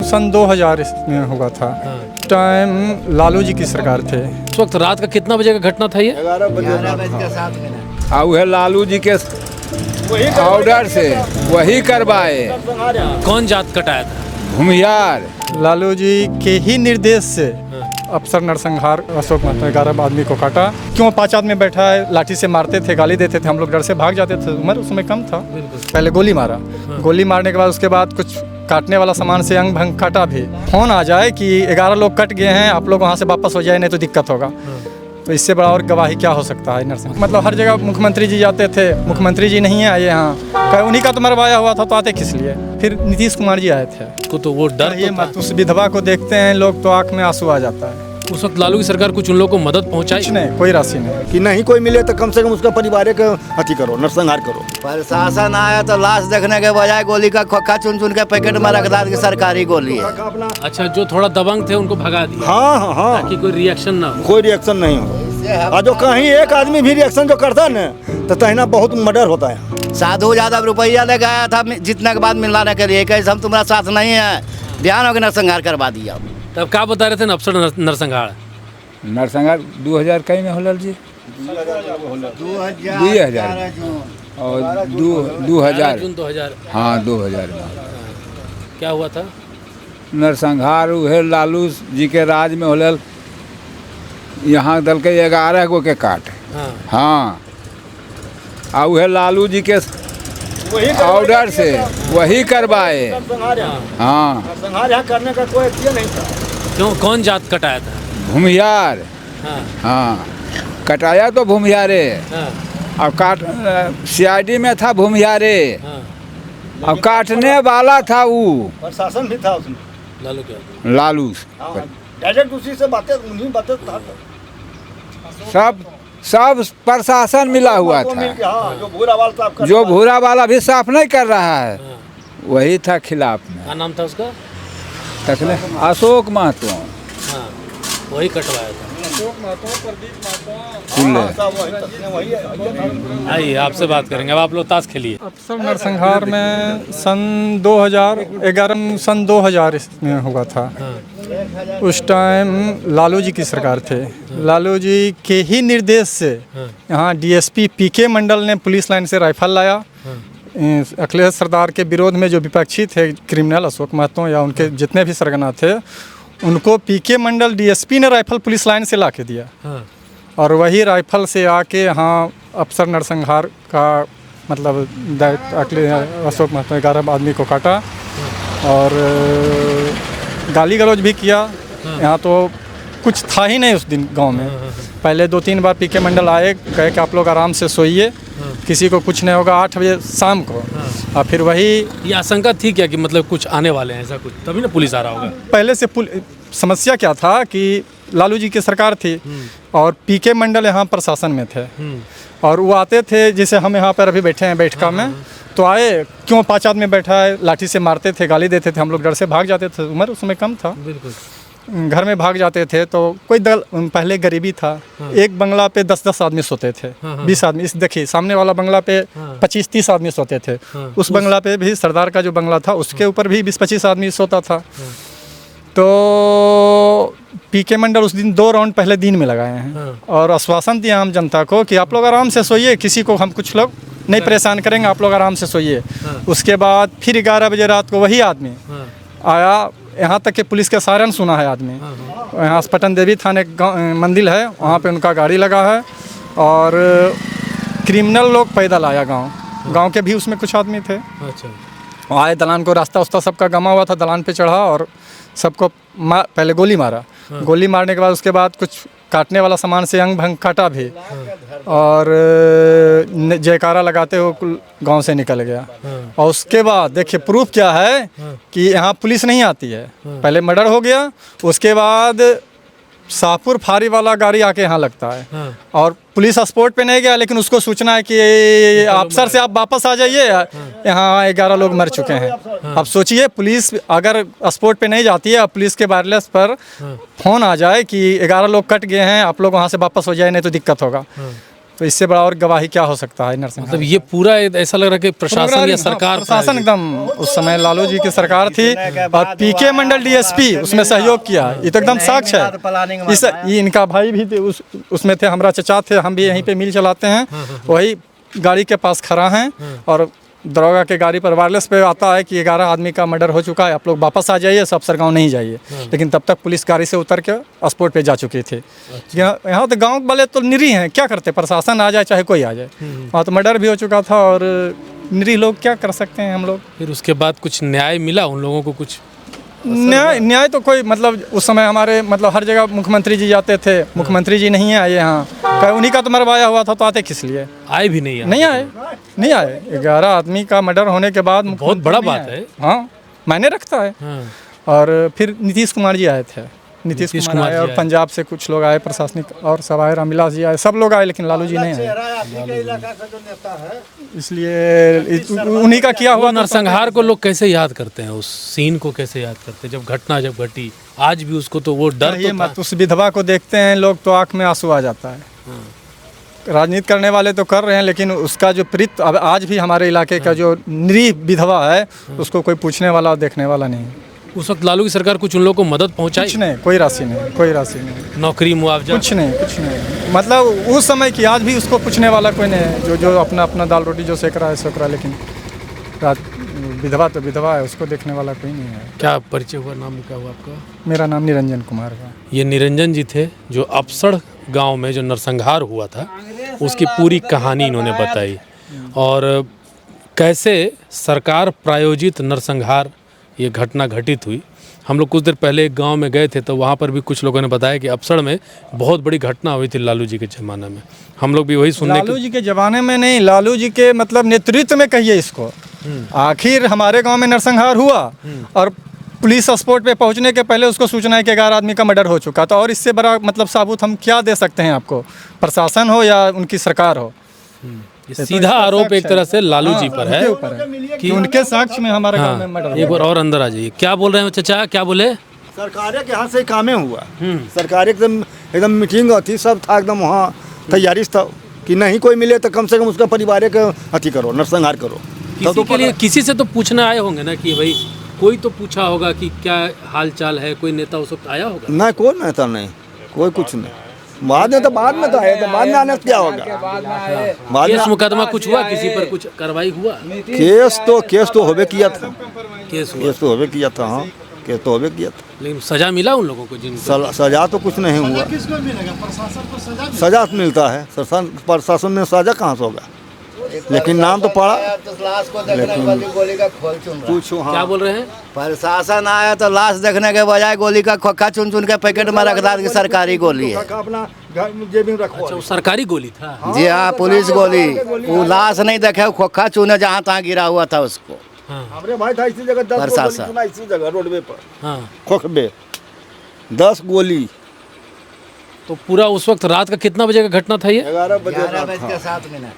सन 2000 में हुआ था। टाइम लालू जी की सरकार थे। उस वक्त रात का कितना बजे का घटना था ये? 11 बजे। और वह लालू जी के ऑर्डर से वही करवाए। कौन जात कटाया था? भूमियार। लालू जी के ही निर्देश से अफसर नरसंहार अशोक महतो 11 आदमी को काटा। क्यों 5 आदमी बैठा है, लाठी से मारते थे, गाली देते थे, हम लोग डर से भाग जाते थे। उम्र उसमें कम था। पहले गोली मारा, गोली मारने के बाद उसके बाद कुछ काटने वाला सामान से अंग भंग काटा भी। फोन आ जाए कि 11 लोग कट गए हैं, आप लोग वहाँ से वापस हो जाए, नहीं तो दिक्कत होगा। तो इससे बड़ा और गवाही क्या हो सकता है नरसिंह? मतलब हर जगह मुख्यमंत्री जी जाते थे, मुख्यमंत्री जी नहीं आए यहाँ, उन्हीं का तो मरवाया हुआ था, तो आते किस लिए? फिर नीतीश कुमार जी आए थे। तो वो डर ये मत, उस विधवा को देखते हैं लोग तो आँख में आंसू आ जाता है। उस वक्त लालू की सरकार कुछ उन लोगों को मदद पहुंचाई? कुछ नहीं, कोई राशि नहीं। कि नहीं कोई मिले तो कम से कम उसका परिवार का हत्या करो, नरसंहार करो। प्रशासन आया तो लाश देखने के बजाय गोली का खोखा चुन चुन के पैकेट में रख दा कि सरकारी गोली है। अच्छा, जो थोड़ा दबंग थे उनको भगा दिया। हाँ, ताकि कोई रिएक्शन ना हो। कोई रिएक्शन नहीं हो। और जो कहीं एक आदमी भी रिएक्शन जो करता है न, तो तहिना बहुत मर्डर होता है। साधु यादव रुपया लेके आया था जीतने के बाद मिलाने के लिए, कैसे हम तुम्हारा साथ नहीं है, बयान होकर नरसंहार करवा दिया। तब क्या बता रहे थे अफसर नरसंहार? नरसंहार 2000 कई में होलल जी, 2000 और 2000। जून 2000। हाँ 2000 में क्या हुआ था? नरसंहार उहे लालू जी के राज में होलल। यहाँ दल के 11 गो के काट। हाँ, और वह लालू जी के ऑर्डर से वही करवाए। हाँ, नरसंहार यहाँ करने का कोई अतिया नहीं था। क्यों, कौन जात कटाया था? भूमियार। हाँ, कटाया तो भूमियारे। और काट CID में था भूमियारे। और काटने वाला था वो प्रशासन भी था उसमें। लालू क्या? लालू। डायरेक्ट उसी से बातें, उन्हीं बातें था। सब प्रशासन मिला हुआ था। जो भूरा वाला साफ जो भूरा वाला भी साफ नहीं कर रहा है, वही था खिलाफ में। क्या नाम था उसका? तकले अशोक महतो। हाँ, वही कटवाया था। आइए आपसे बात करेंगे। अब आप लोग ताश खेलिए। अफसर नरसंहार में सन 2011 में हुआ था। उस टाइम लालू जी की सरकार थे। लालू जी के ही निर्देश से यहाँ DSP PK मंडल ने पुलिस लाइन से राइफल लाया। अखिलेश सरदार के विरोध में जो विपक्षी थे, क्रिमिनल अशोक महतो या उनके जितने भी सरगना थे, उनको PK मंडल DSP ने राइफल पुलिस लाइन से ला के दिया। और वही राइफल से आके यहाँ अफसर नरसंहार का मतलब अशोक महतो 11 आदमी को काटा और गाली गलौज भी किया। यहाँ तो कुछ था ही नहीं उस दिन गांव में। पहले 2-3 बार PK मंडल आए, कहे कि आप लोग आराम से सोइए, किसी को कुछ नहीं होगा, 8 बजे शाम को। और फिर वही ये आशंका थी क्या कि मतलब कुछ आने वाले हैं, ऐसा कुछ, तभी ना पुलिस आ रहा होगा? पहले से समस्या क्या था कि लालू जी की सरकार थी और PK मंडल यहाँ प्रशासन में थे। और वो आते थे, जैसे हम यहाँ पर अभी बैठे हैं बैठका में, तो आए, क्यों 5 आदमी बैठा है, लाठी से मारते थे, गाली देते थे, हम लोग डर से भाग जाते थे। उम्र उसमें कम था। बिल्कुल। घर में भाग जाते थे। तो कोई दल, पहले गरीबी था, एक बंगला पे 10-10 आदमी सोते थे, 20 आदमी। इस देखिए सामने वाला बंगला पे 25-30 आदमी सोते थे। उस बंगला पे भी, सरदार का जो बंगला था उसके ऊपर भी 20-25 आदमी सोता था। तो PK मंडल उस दिन 2 राउंड पहले दिन में लगाए हैं और आश्वासन दिया आम जनता को कि आप लोग आराम से सोइए, किसी को हम कुछ लोग नहीं परेशान करेंगे, आप लोग आराम से सोइए। उसके बाद फिर 11 बजे रात को वही आदमी आया। यहाँ तक कि पुलिस के सायरन सुना है आदमी। यहाँ पटन देवी थाने मंदिर है, वहाँ पे उनका गाड़ी लगा है और क्रिमिनल लोग पैदल आया गांव के भी उसमें कुछ आदमी थे। अच्छा। आए, दलान को रास्ता उस्ता सबका गमा हुआ था, दलान पे चढ़ा और सबको पहले गोली मारा। गोली मारने के बाद उसके बाद कुछ काटने वाला सामान से अंग भंग काटा भी और जयकारा लगाते हुए गांव से निकल गया। और उसके बाद देखिए प्रूफ क्या है कि यहाँ पुलिस नहीं आती है। पहले मर्डर हो गया, उसके बाद शाहपुर फारी वाला गाड़ी आके यहाँ लगता है और पुलिस स्पॉट पे नहीं गया, लेकिन उसको सूचना है कि अफसर से आप वापस आ जाइए, यहाँ 11 लोग मर चुके हैं। अब सोचिए, पुलिस अगर स्पॉट पे नहीं जाती है, पुलिस के वायरलेस पर फोन आ जाए कि 11 लोग कट गए हैं, आप लोग वहाँ से वापस हो जाए, नहीं तो दिक्कत होगा। तो इससे बड़ा और गवाही क्या हो सकता है नरसंहार। मतलब ये पूरा ऐसा लग रहा है कि प्रशासन या सरकार प्रशासन एकदम, उस समय लालू जी की सरकार थी और पीके मंडल डीएसपी उसमें सहयोग किया, ये तो एकदम साक्ष्य है। इस ये इनका भाई भी थे उसमें थे, हमारा चचा थे, हम भी यहीं पे मिल चलाते हैं, वही गाड़ी के पास खड़ा हैं और दरोगा के गाड़ी पर वायरलेस पे आता है कि 11 आदमी का मर्डर हो चुका है, आप लोग वापस आ जाइए, सब सरगांव नहीं जाइए। लेकिन तब तक पुलिस गाड़ी से उतर के स्पॉट पे जा चुकी थी। यहाँ तो गांव वाले तो निरी हैं, क्या करते, प्रशासन आ जाए चाहे कोई आ जाए, वहाँ तो मर्डर भी हो चुका था और निरी लोग क्या कर सकते हैं हम लोग। फिर उसके बाद कुछ न्याय मिला उन लोगों को? कुछ न्याय तो कोई, मतलब उस समय हमारे मतलब हर जगह मुख्यमंत्री जी जाते थे, मुख्यमंत्री जी नहीं आए यहाँ, उन्हीं का तो मरवाया हुआ था, तो आते किस लिए? आए भी नहीं नहीं आए 11 आदमी का मर्डर होने के बाद बहुत बड़ा बात है। हाँ, मायने रखता है। और फिर नीतीश कुमार जी आए थे, नीतीश कुमार आए और पंजाब से कुछ लोग आए, प्रशासनिक और सब आए, रामविलास जी आए, सब लोग आए, लेकिन लालू जी नहीं आए। इसलिए उन्हीं का किया हुआ नरसंहार को लोग कैसे याद करते हैं? उस सीन को कैसे याद करते हैं जब घटना जब घटी? आज भी उसको तो वो डर तो था। उस विधवा को देखते हैं लोग तो आंख में आंसू आ जाता है। राजनीति करने वाले तो कर रहे हैं, लेकिन उसका जो प्रीत अब आज भी हमारे इलाके का जो निरी विधवा है उसको कोई पूछने वाला और देखने वाला नहीं। उस वक्त लालू की सरकार कुछ उन लोगों को मदद पहुंचाई? कुछ नहीं, कोई राशि नहीं, नौकरी मुआवजा कुछ नहीं। मतलब उस समय की आज भी उसको पूछने वाला कोई नहीं है, जो अपना दाल रोटी जो सेक रहा है, लेकिन विधवा तो विधवा है, उसको देखने वाला कोई नहीं है। क्या परिचय हुआ, नाम क्या हुआ आपका? मेरा नाम निरंजन कुमार है। ये निरंजन जी थे जो अपसड़ गांव में जो नरसंहार हुआ था उसकी पूरी कहानी इन्होंने बताई, और कैसे सरकार प्रायोजित नरसंहार ये घटना घटित हुई। हम लोग कुछ देर पहले एक गांव में गए थे, तो वहाँ पर भी कुछ लोगों ने बताया कि अपसड़ में बहुत बड़ी घटना हुई थी लालू जी के ज़माने में। हम लोग भी वही सुनने लालू जी के ज़माने में नहीं, लालू जी के मतलब नेतृत्व में कहिए इसको। आखिर हमारे गांव में नरसंहार हुआ और पुलिस स्पॉट पे पहुंचने के पहले उसको सूचना है कि 11 आदमी का मर्डर हो चुका था, और इससे बड़ा मतलब साबुत हम क्या दे सकते हैं आपको, प्रशासन हो या उनकी सरकार हो। सीधा आरोप एक तरह से लालू जी पर है कि उनके साक्ष्य में हमारे गांव में मर्डर। एक बार और अंदर आ जाइए। क्या बोल रहे हैं चाचा, क्या बोले? सरकार के हाथ से कामें हुआ, सरकार एकदम मीटिंग थी, सब था एकदम, वहाँ तैयारी था कि नहीं कोई मिले तो कम से कम उसका परिवार का अति करो, नरसंहार करो। किसी के लिए किसी से तो पूछना आए होंगे ना कि भाई कोई तो पूछा होगा कि क्या हाल चाल है, कोई नेता उस वक्त आया होगा? नहीं, कोई नेता नहीं, कोई कुछ नहीं। बाद में तो आए, तो बाद में आने क्या होगा? बाद केस मुकदमा कुछ हुआ, किसी पर कुछ कार्रवाई हुआ? केस तो होबे किया था, केस तो होबे किया था। हाँ, केस तो होबे किया था, लेकिन सजा मिला उन लोगों को? जिनको सजा तो कुछ नहीं हुआ। सजा मिलता है, प्रशासन में सजा कहाँ से होगा, लेकिन नाम तो पड़ा। पूछो क्या बोल रहे हैं? प्रशासन आया तो लाश देखने के बजाय गोली का खोखा चुन चुन के पैकेट में रख दी कि सरकारी गोली है। अपना घर में जेब में रखो। अच्छा, वो सरकारी गोली था? जी हाँ, पुलिस गोली। वो लाश नहीं देखे, खोखा चुने जहाँ तहाँ गिरा हुआ था उसको। हमारे भाई था इसी जगह 10 गोली सुना, इसी जगह रोडवे पर। हाँ, खोखबे 10 गोली। तो पूरा उस वक्त रात का कितना बजे का घटना था ये? 11 बजे 11:07।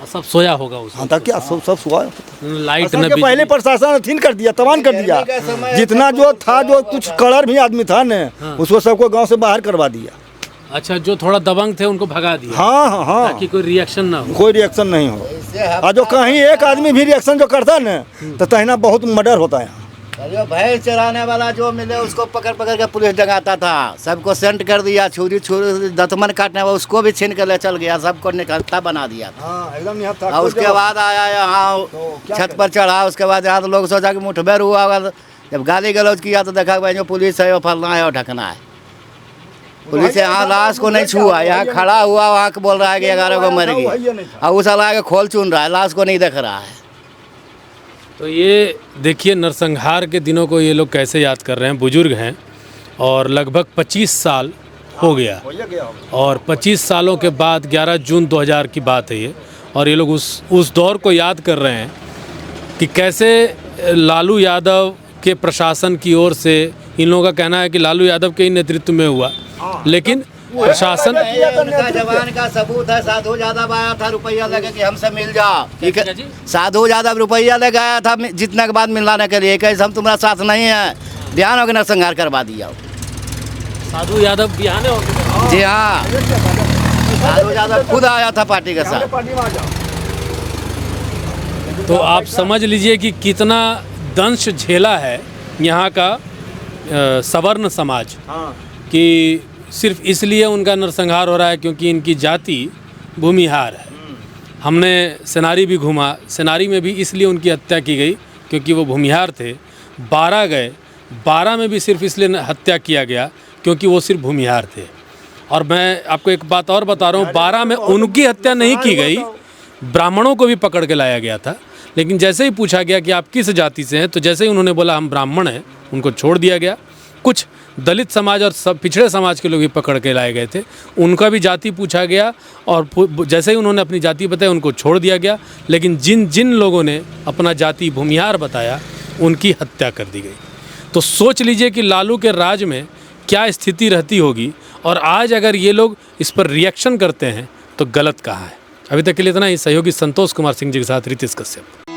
सब सोया होगा उस हाँ, क्या सब सुआ। लाइट न के पहले प्रशासन अधीन कर दिया, तबान कर दिया। जितना जो था, जो कुछ कलर भी आदमी था न, उसको सबको गांव से बाहर करवा दिया। अच्छा, जो थोड़ा दबंग थे उनको भगा दिया? हाँ, ताकि कोई रिएक्शन ना हो। कोई रिएक्शन नहीं हो। और जो कहीं एक आदमी भी रिएक्शन जो करता न, तो तहिना बहुत मर्डर होता है। जो भैंस चराने वाला जो मिले उसको पकड़ के पुलिस डगाता था, सबको सेंट कर दिया, छुरी दतमन काटने वाला उसको भी छीन कर ले चल गया, सबको निकलता बना दिया था। एकदम यहाँ था। और उसके बाद आया यहाँ छत पर चढ़ा, उसके बाद यहाँ तो लोग सोचा कि मुठभेड़ हुआ होगा। जब गाली गलौज किया तो देखा भाई जो पुलिस है वो फलना है और ढकना है। पुलिस यहाँ लाश को नहीं छुआ, यहाँ खड़ा हुआ, वहाँ बोल रहा है कि 11 को मर गई, और उस अला के खोल चुन रहा है, लाश को नहीं देख रहा है। तो ये देखिए नरसंहार के दिनों को ये लोग कैसे याद कर रहे हैं। बुजुर्ग हैं और लगभग 25 साल हो गया, और 25 सालों के बाद 11 जून 2000 की बात है ये, और ये लोग उस दौर को याद कर रहे हैं कि कैसे लालू यादव के प्रशासन की ओर से, इन लोगों का कहना है कि लालू यादव के ही नेतृत्व में हुआ, लेकिन प्रशासन उनका जवान का सबूत है। साधु यादव आया था रुपया लेके कि हमसे मिल जाओ, ठीक है। साधु यादव रुपया लेके आया था जितने के बाद मिलाने के लिए, कैसे हम तुम्हारा साथ नहीं है, ध्यान हो के नरसंहार करवा दिया। साधु यादव बिहाने हो गए। जी हाँ, लालू यादव खुद आया था पार्टी के साथ। तो आप समझ लीजिए कि कितना दंश झेला है यहाँ का सवर्ण समाज, कि सिर्फ इसलिए उनका नरसंहार हो रहा है क्योंकि इनकी जाति भूमिहार है। हमने सेनारी भी घूमा, सेनारी में भी इसलिए उनकी हत्या की गई क्योंकि वो भूमिहार थे। 12 गए, 12 में भी सिर्फ इसलिए हत्या किया गया क्योंकि वो सिर्फ भूमिहार थे। और मैं आपको एक बात और बता रहा हूँ, 12 में उनकी हत्या नहीं की गई, ब्राह्मणों को भी पकड़ के लाया गया था। लेकिन जैसे ही पूछा गया कि आप किस जाति से हैं, तो जैसे ही उन्होंने बोला हम ब्राह्मण हैं, उनको छोड़ दिया गया। कुछ दलित समाज और सब पिछड़े समाज के लोग भी पकड़ के लाए गए थे, उनका भी जाति पूछा गया और जैसे ही उन्होंने अपनी जाति बताई उनको छोड़ दिया गया। लेकिन जिन जिन लोगों ने अपना जाति भूमिहार बताया उनकी हत्या कर दी गई। तो सोच लीजिए कि लालू के राज में क्या स्थिति रहती होगी, और आज अगर ये लोग इस पर रिएक्शन करते हैं तो गलत कहाँ है। अभी तक के लिए इतना ही। सहयोगी संतोष कुमार सिंह जी के साथ रितेश कश्यप।